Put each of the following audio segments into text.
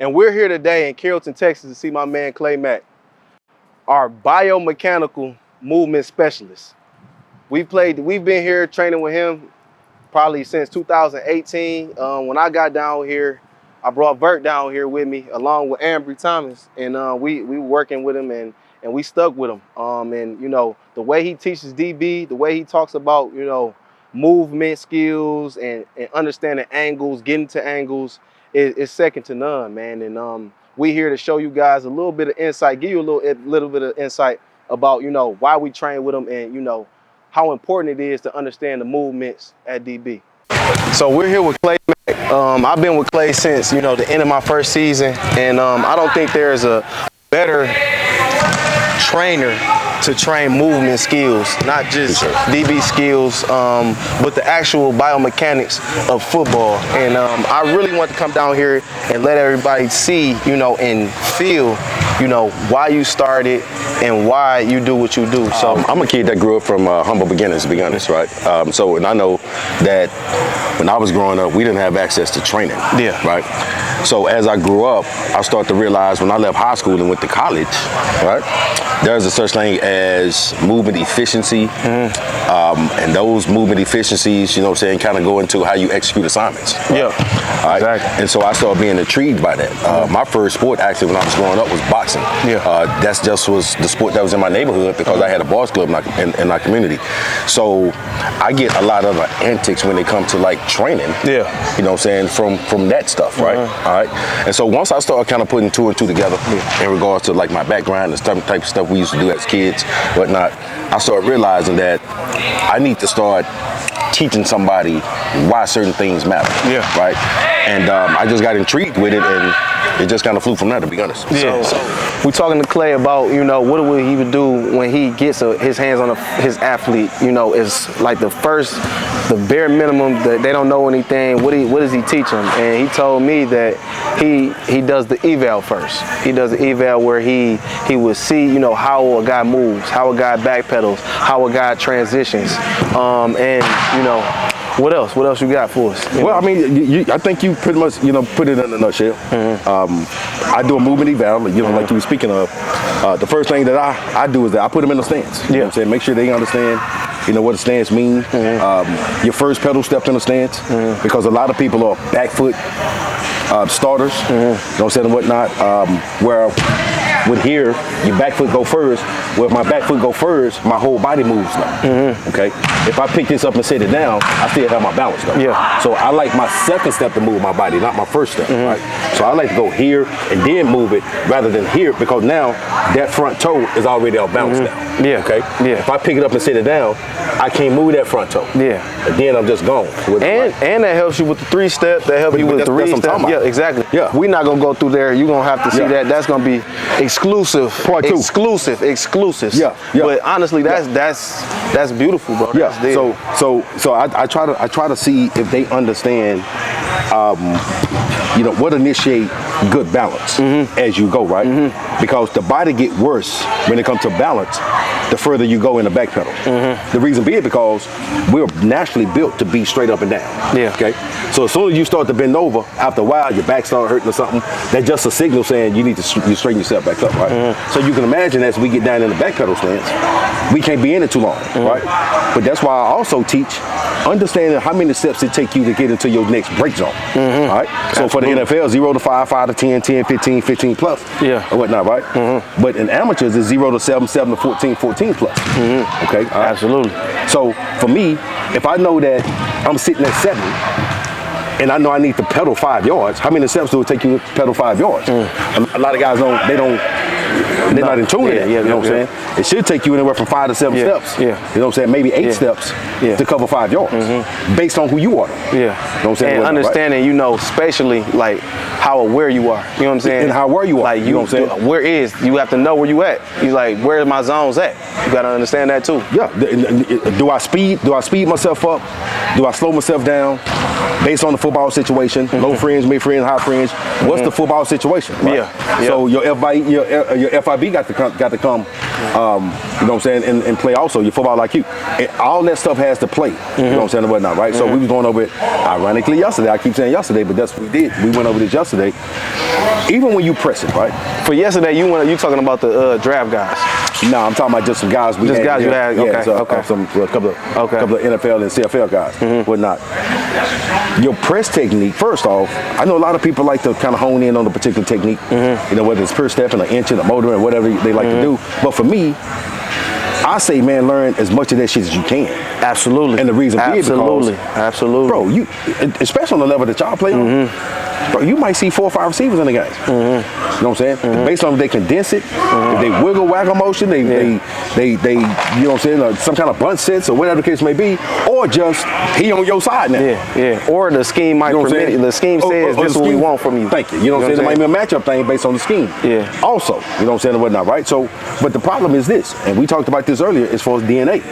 And we're here today in Carrollton, Texas to see my man Clay Mack, our biomechanical movement specialist. We've been here training with him probably since 2018. When I got down here, I brought Vert down here with me along with Ambry Thomas, and we were working with him and we stuck with him. And you know, the way he teaches DB, the way he talks about, you know, movement skills and understanding angles, getting to angles is second to none, man. And we here to show you guys a little bit of insight, give you a little bit of insight about, you know, why we train with him and, you know, how important it is to understand the movements at DB. So we're here with Clay Mack. I've been with Clay since, you know, the end of my first season, and I don't think there's a better trainer to train movement skills, not just DB skills, but the actual biomechanics of football. And I really want to come down here and let everybody see, you know, and feel, you know, why you started and why you do what you do. So I'm a kid that grew up from humble beginnings, to be honest, right? And I know that when I was growing up, we didn't have access to training, right? So as I grew up, I started to realize when I left high school and went to college, right, there's a such thing as movement efficiency, and those movement efficiencies, you know what I'm saying, kind of go into how you execute assignments. Right? Right? Exactly. And so I started being intrigued by that. My first sport, actually, when I was growing up, was boxing. That's just was the sport that was in my neighborhood because I had a boys club in my community. So I get a lot of the antics when it comes to like training. You know what I'm saying, from that stuff, right? All right. And so once I started kind of putting two and two together in regards to like my background and type of stuff we used to do as kids, whatnot, I started realizing that I need to start teaching somebody why certain things matter. Right. And I just got intrigued with it, and it just kind of flew from there, to be honest. So we're talking to Clay about, you know, what would he would do when he gets his hands on his athlete. You know, is like the bare minimum that they don't know anything. What does he teach them? And he told me that he does the eval first. He does the eval where he would see, you know, how a guy moves, how a guy backpedals, how a guy transitions, and you know. What else? What else you got for us? Well, I mean, I think you pretty much, you know, put it in a nutshell. I do a movement eval, you know, like you were speaking of. The first thing that I do is that I put them in the stance. You know what I'm saying? Make sure they understand, you know, what a stance means. Your first pedal step in the stance, because a lot of people are back foot starters, you know what I'm saying, and whatnot, where with here, your back foot go first. Well, if my back foot go first, my whole body moves now. Okay? If I pick this up and set it down, I still have my balance though. So I like my second step to move my body, not my first step, right? So I like to go here and then move it rather than here, because now that front toe is already off balance now. Okay? If I pick it up and set it down, I can't move that front toe. And then I'm just gone. And that helps you with the 3-step, that helps you with the 3-step. Yeah, exactly. We're not gonna go through there. You're gonna have to see that. That's gonna be exclusive. Part 2. Exclusive. But honestly, that's beautiful, bro. So I try to see if they understand, you know, what initiate good balance as you go, right? Because the body get worse when it comes to balance the further you go in the back pedal. The reason being because we're naturally built to be straight up and down. Okay. So as soon as you start to bend over, after a while your back start hurting or something, that's just a signal saying you need to straighten yourself back up, right? So you can imagine as we get down in the back pedal stance, we can't be in it too long, right? But that's why I also teach understanding how many steps it take you to get into your next break zone. All right. So for the NFL, 0 to 5, 5 to 10, 10, 15, 15 plus, or whatnot, right? But in amateurs, it's 0 to 7, 7 to 14, 14 plus. Okay. Absolutely. So for me, if I know that I'm sitting at 7, and I know I need to pedal 5 yards, how many steps do it take you to pedal 5 yards? A lot of guys they're not in tune with that. You know what I'm saying? It should take you anywhere from 5 to 7 steps. You know what I'm saying? Maybe 8 steps to cover 5 yards, based on who you are. You know what I'm saying? And understanding, you know, spatially, like how aware you are. You know what I'm saying? And how aware you are. Like you know what I'm saying? You have to know where you at. You like, where are my zones at? You gotta understand that too. Do I speed myself up? Do I slow myself down? Based on the football situation, low fringe, mid fringe, high fringe. What's the football situation? Right? So your FIB got to come You know what I'm saying, and play also your football IQ. And all that stuff has to play. You know what I'm saying, and whatnot, right? So we was going over it, ironically, yesterday. I keep saying yesterday, but that's what we did. We went over this yesterday. Even when you press it, right? For yesterday, you talking about the draft guys? No, I'm talking about just some guys we just had. Guys you had, okay, yeah, so, okay. A couple of NFL and CFL guys, whatnot. Your press technique, first off, I know a lot of people like to kind of hone in on a particular technique, you know, whether it's per step and an inch and a motor and whatever they like to do. But for me, I say, man, learn as much of that shit as you can. Absolutely. And the reason being because, absolutely, bro, you, especially on the level that y'all play on, bro, you might see 4 or 5 receivers in the game. You know what I'm saying? Based on if they condense it, if they wiggle waggle motion, they you know what I'm saying, or some kind of bunt sets or whatever the case may be, or just he on your side now. Yeah. Or the scheme might permit it. The scheme says this is what we want from you. Thank you. You know what I'm saying? It might be a matchup thing based on the scheme. Yeah. Also, you know what I'm saying, and whatnot, right? So, but the problem is this, and we talked about this earlier as far as DNA.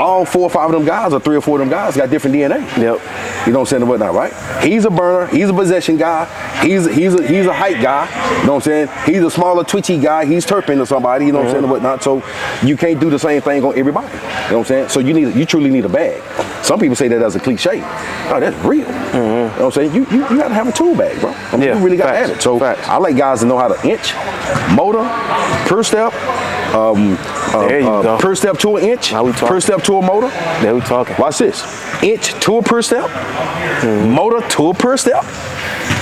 All 4 or 5 of them guys, or 3 or 4 of them guys, got different DNA. Yep. You know what I'm saying, and whatnot, right? He's a burner. He's a possession guy. He's a height guy. You know what I'm saying? He's a smaller, twitchy guy. He's turping to somebody. You know what I'm saying, and whatnot. So you can't do the same thing on everybody. You know what I'm saying? So you truly need a bag. Some people say that as a cliche. Oh, that's real. You know what I'm saying? You got to have a tool bag, bro. I mean, you really got to have it. So I like guys to know how to inch, motor, per step. There you go. Per step to an inch, per step to a motor. There we talking. Watch this. Inch to a per step, motor to a per step.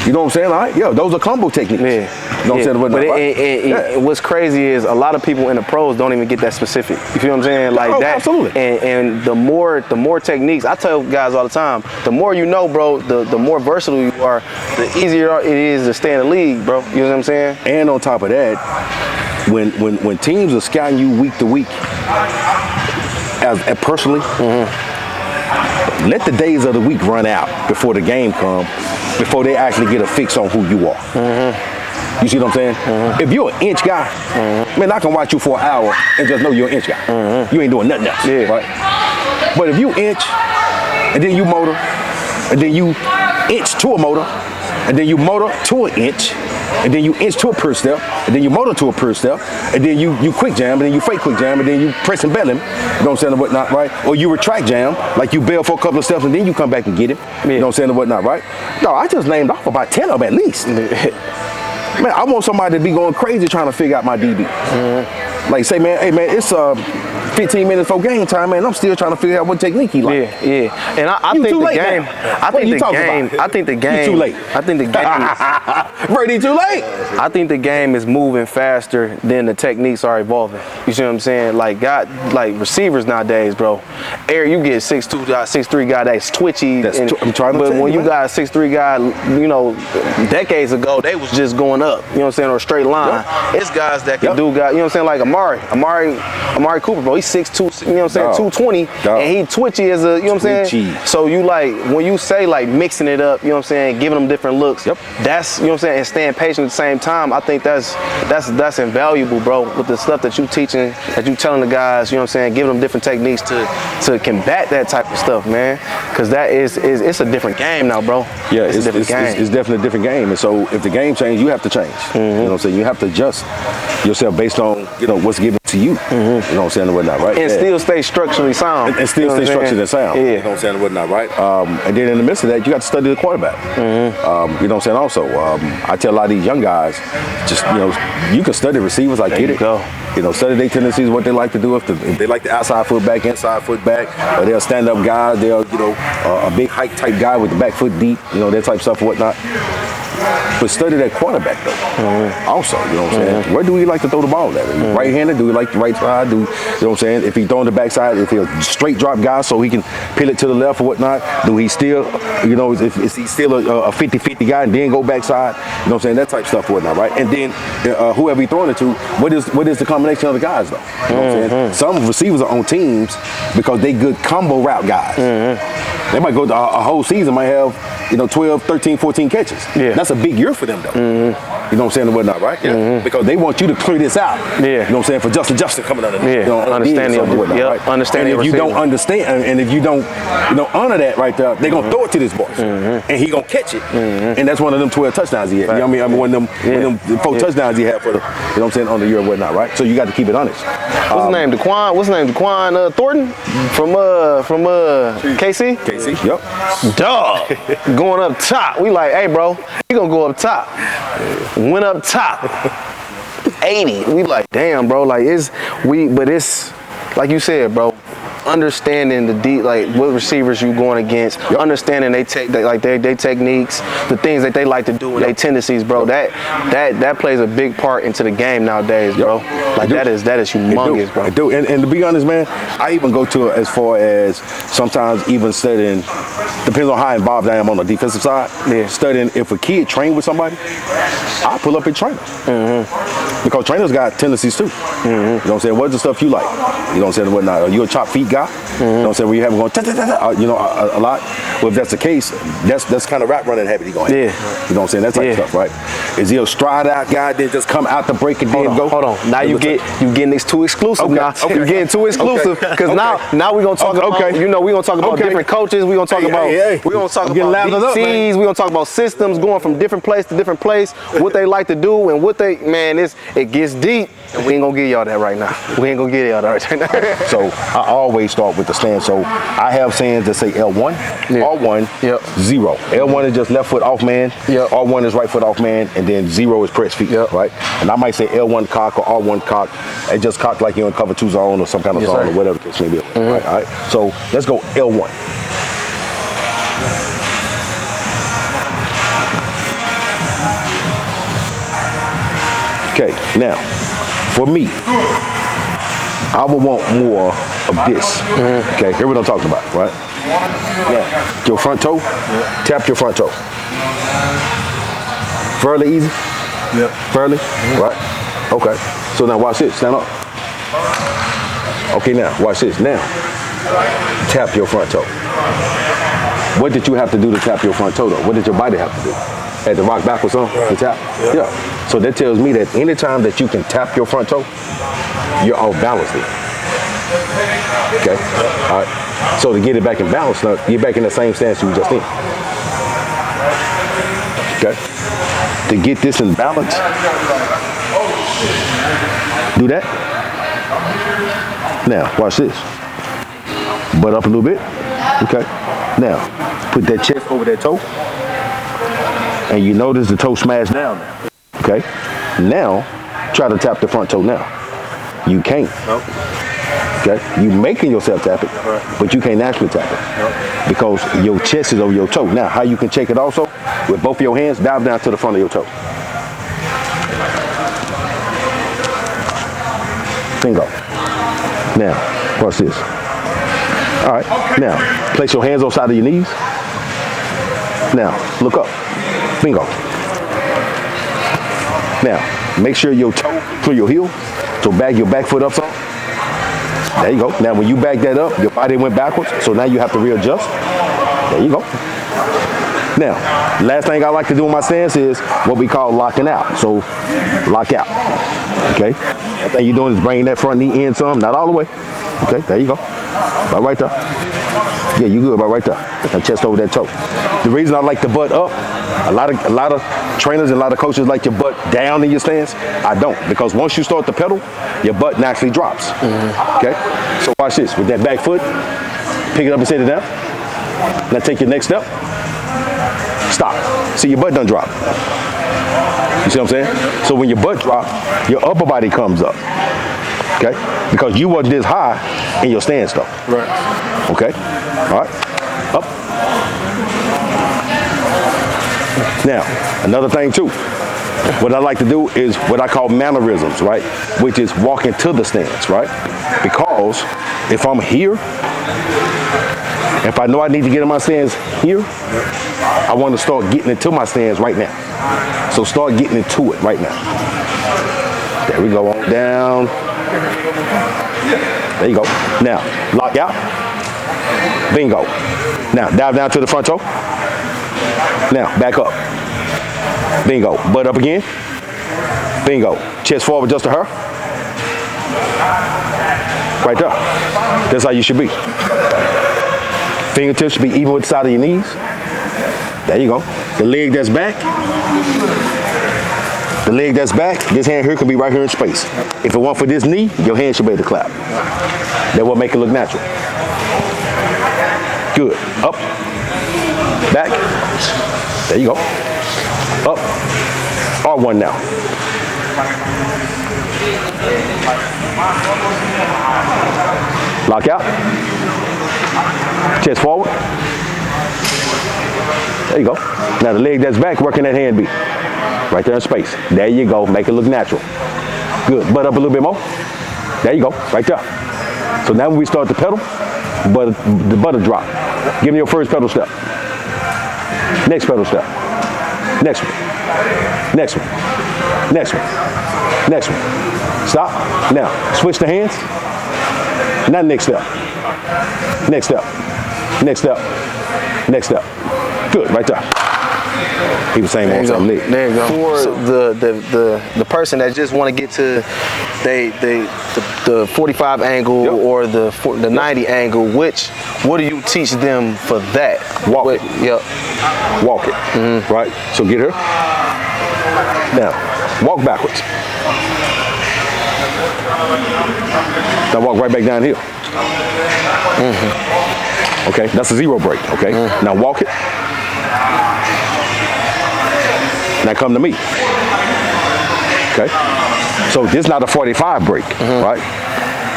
You know what I'm saying? All right, yo, those are combo techniques. Yeah. You know what I'm saying? But what's crazy is a lot of people in the pros don't even get that specific. You feel what I'm saying? Like that. Absolutely. And the more techniques, I tell guys all the time, the more you know, bro, the more versatile you are, the easier it is to stay in the league, bro. You know what I'm saying? And on top of that, when teams are scouting you week to week, as personally, let the days of the week run out before the game come, before they actually get a fix on who you are. You see what I'm saying? If you're an inch guy, man, I can watch you for an hour and just know you're an inch guy. You ain't doing nothing else, right? But if you inch, and then you motor, and then you inch to a motor, and then you motor to an inch, and then you inch to a per step, and then you motor to a per step, and then you quick jam, and then you fake quick jam, and then you press and bell him, you know what I'm saying, and whatnot, right? Or you retract jam, like you bail for a couple of steps, and then you come back and get him, you know what I'm saying, and whatnot, right? No, I just named off about 10 of them at least. Man, I want somebody to be going crazy trying to figure out my DB. Like say, man, hey man, it's 15 minutes for game time, man. I'm still trying to figure out what technique he like. Yeah. And I think the game. I think the game. You too late. I think the game is. Brady, too late. I think the game is moving faster than the techniques are evolving. You see what I'm saying? Like receivers nowadays, bro. Air, you get 6'2", 6'3" guy that's twitchy. I'm trying to but tell when you got a 6'3" guy, you know, decades ago, they was just going up. You know what I'm saying? Or a straight line. It's guys that can do guys. You know what I'm saying? Like Amari Cooper, bro. He's 6'2", you know what I'm saying? 220, and he twitchy as a, you know what I'm saying? So you like, when you say like mixing it up, you know what I'm saying, giving them different looks, that's, you know what I'm saying, and staying patient at the same time, I think that's invaluable, bro, with the stuff that you teaching, that you telling the guys, you know what I'm saying, giving them different techniques to combat that type of stuff, man, because that is it's a different game now, bro. Yeah, it's definitely a different game, and so if the game changes, you have to change. You know what I'm saying? You have to adjust yourself based on, you know, what's given to you. You know what I'm saying, and whatnot, right? And still stay structurally sound. And still stay structured and sound. Yeah. You know what I'm saying, and whatnot, right? And then in the midst of that, you got to study the quarterback. You know what I'm saying? Also, I tell a lot of these young guys, just, you know, you can study receivers, I get it. You know, study their tendencies, what they like to do. If they like the outside foot back, inside foot back, or they're stand-up guys, they're, you know, a big height type guy with the back foot deep, you know, that type of stuff and whatnot. But study that quarterback though. Also, you know what I'm saying? Where do we like to throw the ball at? Right-handed? Do we like the right side? You know what I'm saying? If he throwing the backside, if he's a straight drop guy so he can peel it to the left or whatnot, do he still, you know, is he still a 50-50 guy and then go backside? You know what I'm saying? That type of stuff or whatnot, right? And then whoever he throwing it to, what is the combination of the guys though? You know what I'm saying? Some receivers are on teams because they good combo route guys. They might go a whole season, might have, you know, 12, 13, 14 catches. That's a big year for them though. You know what I'm saying, and whatnot, right? Yeah. Because they want you to clear this out. Yeah. You know what I'm saying, for Justin coming under. Yeah. You know, Understanding and whatnot, right? Understanding. And if you don't understand, and if you don't, honor that right there, they're gonna throw it to this boy, and he gonna catch it, and that's one of them 12 touchdowns he had. You know what I mean? One of them 4 touchdowns he had for the, you know what I'm saying, on the year and whatnot, right? So you got to keep it honest. What's his name? Daquan. What's his name? Daquan Thornton from KC. KC. Yep. Dog. Going up top. We like, hey, bro, he gonna go up top. Went up top. 80. We like, damn, bro. Like but it's like you said, bro. Understanding what receivers you going against, understanding their techniques, the things that they like to do, and their tendencies, bro. That plays a big part into the game nowadays, bro. Like that is humongous, bro. I do. And to be honest, man, I even go to as far as sometimes even studying. Depends on how involved I am on the defensive side. Yeah. Studying if a kid trained with somebody, I pull up and train them. Because trainers got tendencies too. You know what I'm saying? What's the stuff you like? You know what I'm saying? Whatnot? Are you a chop feet guy? You know what I'm saying? Where you have him going, a lot. Well, if that's the case, that's kind of route running habit he going. Yeah. You know what I'm saying? That type of stuff, right? Is he a stride out guy that just come out the break and then go? Hold on. Now you getting this too exclusive. Okay. Now you're getting too exclusive because now we're gonna talk about we're gonna talk about different coaches. We're gonna talk about DCs. We're gonna talk about systems going from different place to different place. What they like to do and what they it gets deep. And we ain't gonna give y'all that right now. We ain't gonna give y'all that right now. So I always start with the stand. So I have sayings that say L1, R1, 0. L1 is just left foot off man. R1 is right foot off man, and then 0 is press feet. Right? And I might say L1 cock or R1 cock. It just cock like you're in cover 2 zone or some kind of zone or whatever the case may be. Right? All right. So let's go L1. Okay. Now, for me, I would want more of this. Okay, here what I'm talking about, right? Now, your front toe, tap your front toe. Fairly easy? Fairly? Right? Okay. So now watch this, stand up. Okay, now, watch this. Now, tap your front toe. What did you have to do to tap your front toe though? What did your body have to do? Had to rock backwards on to tap? Yeah. So that tells me that anytime that you can tap your front toe, you're off balance there. Okay? All right. So to get it back in balance, now, you're back in the same stance you were just in. Okay? To get this in balance, do that. Now, watch this. Butt up a little bit. Okay? Now, put that chest over that toe. And you notice the toe smashed down now. Okay? Now, try to tap the front toe now. You can't. Okay? You making yourself tap it, but you can't actually tap it. Because your chest is over your toe. Now, how you can check it also? With both of your hands, dive down to the front of your toe. Bingo. Now, watch this. All right. Now, place your hands on the side of your knees. Now, look up. Bingo. Now, make sure your toe through your heel. So bag your back foot up some. There you go. Now, when you back that up, your body went backwards. So now you have to readjust. There you go. Now, last thing I like to do in my stance is what we call locking out. So, lock out. Okay? The thing you're doing is bringing that front knee in some, not all the way. Okay, there you go. About right there. Yeah, you good about right there. Now chest over that toe. The reason I like the butt up, a lot of trainers and a lot of coaches like your butt down in your stance. I don't, because once you start to pedal, your butt naturally drops. Okay? So watch this. With that back foot, pick it up and set it down. Now take your next step. Stop. See, your butt done drop. You see what I'm saying? So when your butt drop, your upper body comes up. Okay? Because you wasn't this high in your stance though. Right. Okay? All right. Up. Now, another thing too. What I like to do is what I call mannerisms, right? Which is walking to the stance, right? Because if I'm here, if I know I need to get in my stance here, I want to start getting into my stance right now. So start getting into it right now. There we go, on down. There you go. Now, lock out. Bingo. Now, dive down to the front toe. Now, back up. Bingo. Butt up again. Bingo. Chest forward just to her. Right there. That's how you should be. Fingertips should be even with the side of your knees. There you go. The leg that's back. The leg that's back, this hand here can be right here in space. If it weren't for this knee, your hand should be able to clap. That will make it look natural. Good. Up. Back. There you go. Up. R1 now. Lock out. Chest forward. There you go. Now the leg that's back, where can that hand be? Right there in space. There you go. Make it look natural. Good. Butt up a little bit more. There you go. Right there. So now when we start to pedal, the butter drop. Give me your first pedal step. Next pedal step. Next one. Next one. Next one. Next one. Stop. Now, switch the hands. Now next step. Next step. Next step. Next step. Good, right there. He was saying one time leg. There you go. For the person that just want to get to the 45 angle or the 90 angle, what do you teach them for that? Walk it. Yep. Walk it. Right? So get her. Now, walk backwards. Now walk right back down here. Okay, that's a zero break, okay? Now walk it. Now come to me. Okay? So this is not a 45 break, right?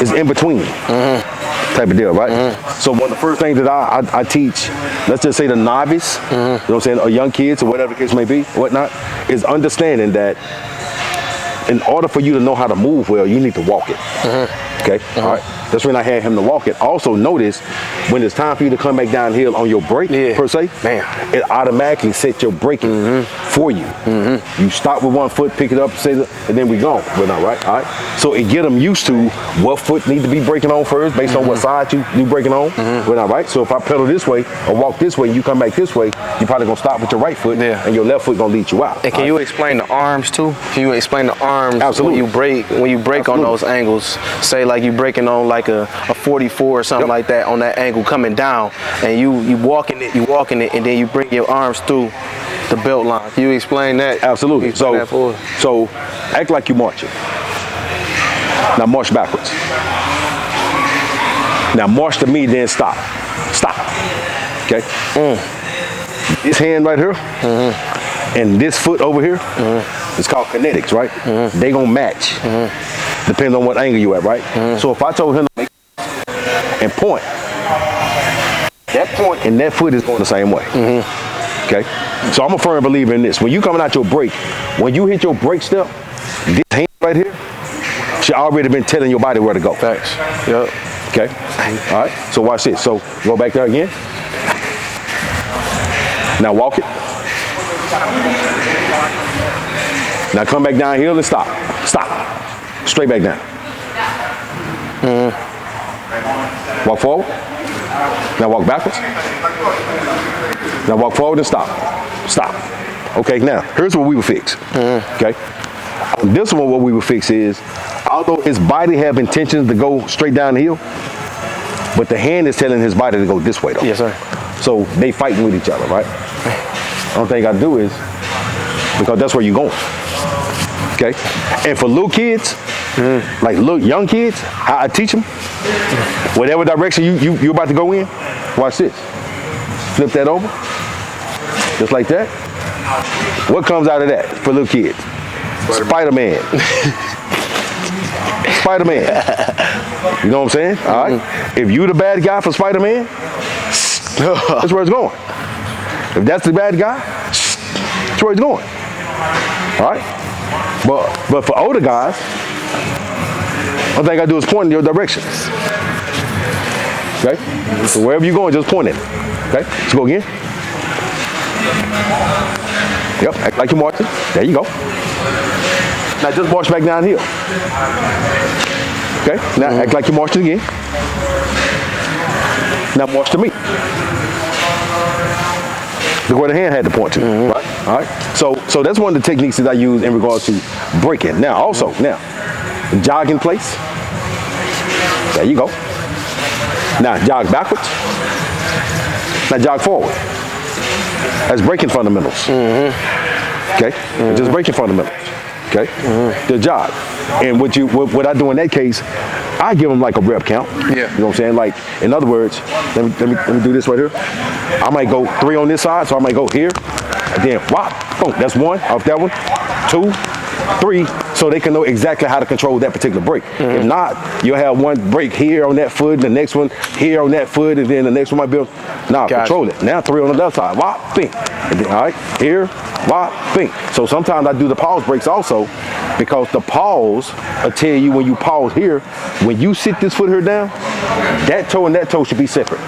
It's in between type of deal, right? So one of the first things that I teach, let's just say the novice, you know what I'm saying, or young kids or whatever the case may be, whatnot, is understanding that in order for you to know how to move well, you need to walk it. Okay? All right. That's when I had him to walk it. Also notice when it's time for you to come back downhill on your brake, per se, it automatically sets your braking for you. You stop with one foot, pick it up, and then we go. But not right. All right. So it get them used to what foot need to be braking on first, based on what side you braking on. But not right. So if I pedal this way or walk this way, and you come back this way, you're probably gonna stop with your right foot, and your left foot gonna lead you out. And can you explain the arms too? Can you explain the arms? Absolutely. when you break on those angles? Say like you breaking on like a 44 or something like that on that angle coming down, and you walking it, and then you bring your arms through the belt line. Can you explain that? Absolutely. So act like you're marching. Now march backwards. Now march to me, then stop. Stop. Okay? This hand right here and this foot over here, it's called kinetics, right? They gonna match. Depends on what angle you at, right? So if I told him to make and point, that point and that foot is going the same way. Okay? So I'm a firm believer in this. When you coming out your brake, when you hit your brake step, this hand right here should already been telling your body where to go. Thanks. Yep. Okay? All right? So watch this. So go back there again. Now walk it. Now come back down here and stop. Stop. Straight back down. Walk forward. Now walk backwards. Now walk forward and stop. Stop. Okay, now here's what we would fix. Okay. This one, what we would fix is, although his body have intentions to go straight down the hill, but the hand is telling his body to go this way though. Yes, sir. So they fighting with each other, right? The only thing I gotta do is, because that's where you're going. Okay? And for little kids, like little young kids, how I teach them, whatever direction you about to go in, watch this. Flip that over, just like that. What comes out of that for little kids? Spider-Man. Spider-Man. You know what I'm saying? All right. If you the bad guy for Spider-Man, that's where it's going. If that's the bad guy, that's where it's going. All right. But for older guys, all thing I gotta do is point in your direction. Okay? So wherever you're going, just point it. Okay? Let's go again. Yep, act like you're marching. There you go. Now just march back down here. Okay? Now act like you're marching again. Now march to me. Look where the hand had to point to, right? All right. So that's one of the techniques that I use in regards to breaking. Now, also, jog in place. There you go. Now, jog backwards. Now, jog forward. That's breaking fundamentals. Okay? Just breaking fundamentals. Okay? The jog. And what I do in that case, I give them like a rep count. Yeah. You know what I'm saying? Like, in other words, let me do this right here. I might go 3 on this side, so I might go here, and then whop, boom. That's 1 off that one, 2, 3, so they can know exactly how to control that particular break. If not, you'll have one break here on that foot, the next one here on that foot, and then the next one might be, control it. Now 3 on the left side, whop, bing. And then, all right, here, whop, bing. So sometimes I do the pause breaks also, because the pause will tell you when you pause here, when you sit this foot here down, that toe and that toe should be separate.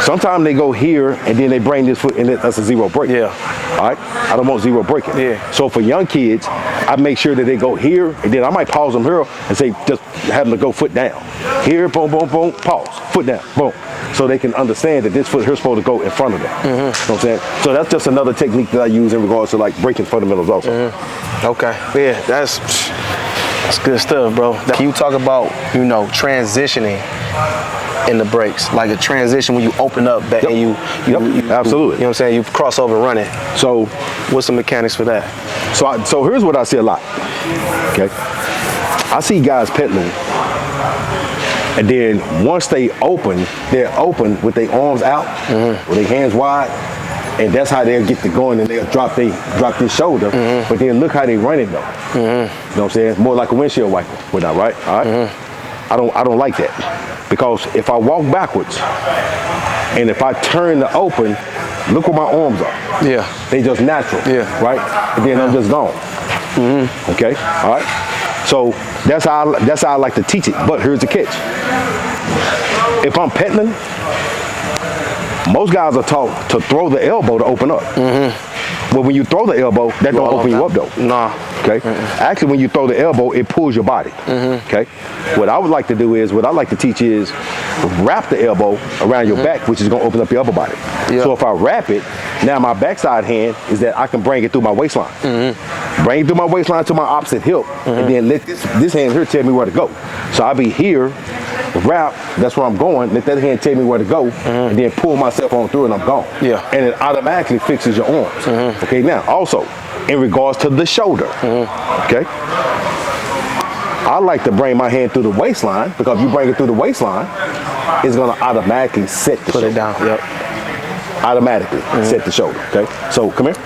Sometimes they go here and then they bring this foot and that's a 0 break. Yeah. All right. I don't want 0 breaking. Yeah. So for young kids, I make sure that they go here and then I might pause them here and say just have them to go foot down. Here, boom, boom, boom, pause, foot down, boom. So they can understand that this foot here is supposed to go in front of them. You know what I'm saying? So that's just another technique that I use in regards to like breaking fundamentals also. Okay. Yeah, that's good stuff, bro. Can you talk about, transitioning in the breaks? Like a transition when you open up back and you absolutely. You know what I'm saying? You cross over running. So what's the mechanics for that? So here's what I see a lot. Okay. I see guys pedaling. And then once they're open with their arms out, with their hands wide, and that's how they'll get to going and they'll drop their shoulder. But then look how they running though. You know what I'm saying? More like a windshield wiper, without, right? All right. I don't like that. Because if I walk backwards and if I turn to open, look where my arms are. Yeah. They just natural. Yeah. Right? And then I'm just gone. Okay? All right. So that's how I like to teach it. But here's the catch. If I'm pedaling, most guys are taught to throw the elbow to open up. But when you throw the elbow, that don't open you up though. Nah. Okay. Actually, when you throw the elbow, it pulls your body. Okay. What I would like to do is, what I like to teach is wrap the elbow around your back, which is going to open up your upper body. So if I wrap it, now my backside hand is that I can bring it through my waistline. Bring it through my waistline to my opposite hip, and then let this hand here tell me where to go. So I'll be here, wrap, that's where I'm going, let that hand tell me where to go, and then pull myself on through and I'm gone. Yeah. And it automatically fixes your arms. Okay, now also, in regards to the shoulder, okay, I like to bring my hand through the waistline, because if you bring it through the waistline, it's gonna automatically set the shoulder. Put it down, yep. Automatically set the shoulder, okay? So, come here.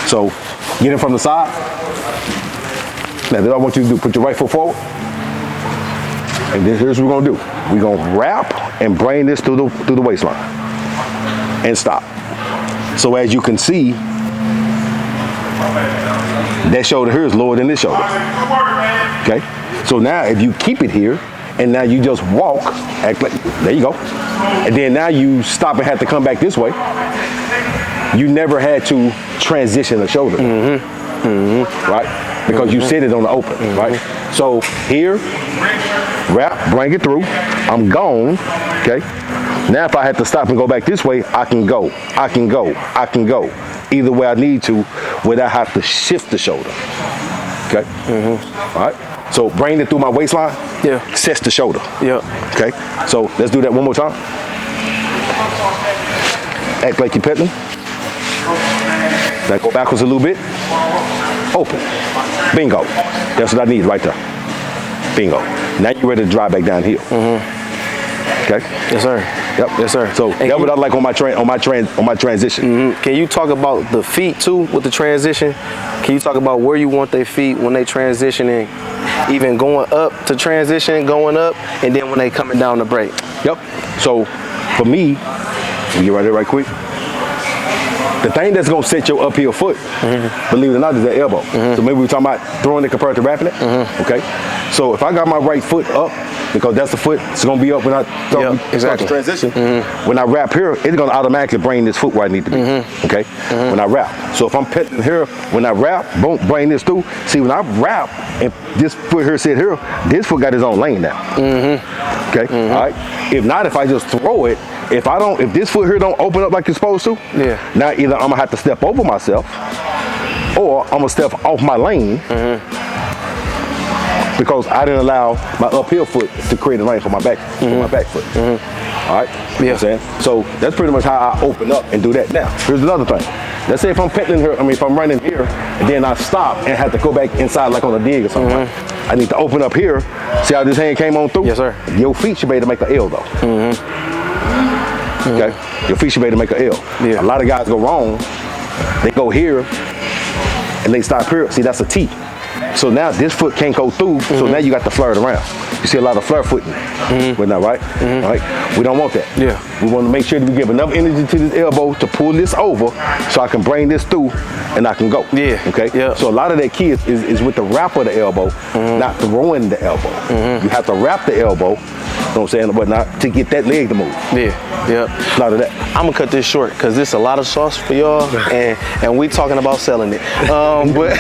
So, get in from the side. Now, then I want you to do, put your right foot forward. And then here's what we're gonna do. We're gonna wrap and bring this through the waistline. And stop. So as you can see, that shoulder here is lower than this shoulder. Okay? So now if you keep it here, and now you just walk, act like, there you go. And then now you stop and have to come back this way. You never had to transition the shoulder. Right? Because you sit it on the open, right? So here, wrap, bring it through. I'm gone, okay? Now if I have to stop and go back this way, I can go. Either way I need to, without have to shift the shoulder. Okay? All right? So bring it through my waistline. Yeah. Sets the shoulder. Yeah. Okay? So let's do that one more time. Act like you're pedaling. Now go backwards a little bit. Open. Bingo. That's what I need right there. Bingo. Now you're ready to drive back downhill. Okay? Yes, sir. Yep. Yes, sir. So that's what I like on my transition. Can you talk about the feet too with the transition? Can you talk about where you want their feet when they transitioning, even going up to transition, going up, and then when they coming down the break? Yep. So for me, we get right there right quick. The thing that's gonna set your uphill foot, believe it or not, is that elbow. So maybe we're talking about throwing it compared to wrapping it. Okay. So if I got my right foot up, because that's the foot, it's gonna be up when I start to transition. When I wrap here, it's gonna automatically bring this foot where I need to be. Okay. When I wrap. So if I'm pedaling here, when I wrap, boom, bring this through. See, when I wrap and this foot here sit here, this foot got his own lane now. Okay. All right. If not, if I just throw it, if this foot here don't open up like it's supposed to, now either I'm gonna have to step over myself, or I'm gonna step off my lane because I didn't allow my uphill foot to create a lane for my back, foot. All right. You know what I'm saying? So that's pretty much how I open up and do that. Now, here's another thing. Let's say if I'm pedaling here, if I'm running here, and then I stop and have to go back inside like on a dig or something. Right? I need to open up here. See how this hand came on through? Yes, sir. Your feet should be able to make an L though. Okay? Your feet should be able to make an L. A lot of guys go wrong. They go here and they stop here. See, that's a T. So now this foot can't go through, so now you got to flare it around. You see a lot of flare footing, but not right? Right? We don't want that. We want to make sure that we give enough energy to this elbow to pull this over so I can bring this through and I can go. Okay? So a lot of that key is with the wrap of the elbow, not throwing the elbow. You have to wrap the elbow, you know what I'm saying, but not to get that leg to move. A lot of that. I'm gonna cut this short because there's a lot of sauce for y'all, and we talking about selling it. But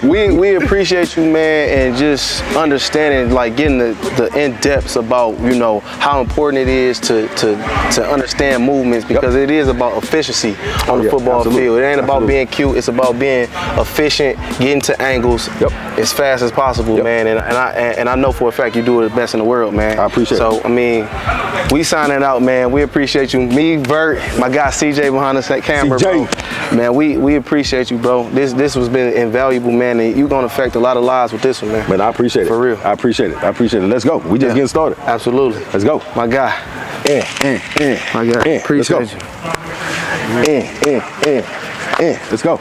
we appreciate you, man, and just understanding, like getting the in-depths about, you know, how important it is to understand movements, because it is about efficiency on the football field. It ain't about being cute. It's about being efficient, getting to angles as fast as possible, man. And I know for a fact you do it the best in the world, man. I appreciate it. So I mean, we signing out, man. We appreciate you. Me, Vert, my guy CJ behind us at camera, bro. Man, we appreciate you, bro. This has been invaluable, man, and you're gonna affect a lot of lives with this one, man. Man, I appreciate it. For real. I appreciate it. I appreciate it. Let's go. We just getting started. Absolutely. Let's go. My guy. My guy. Appreciate you. Let's go.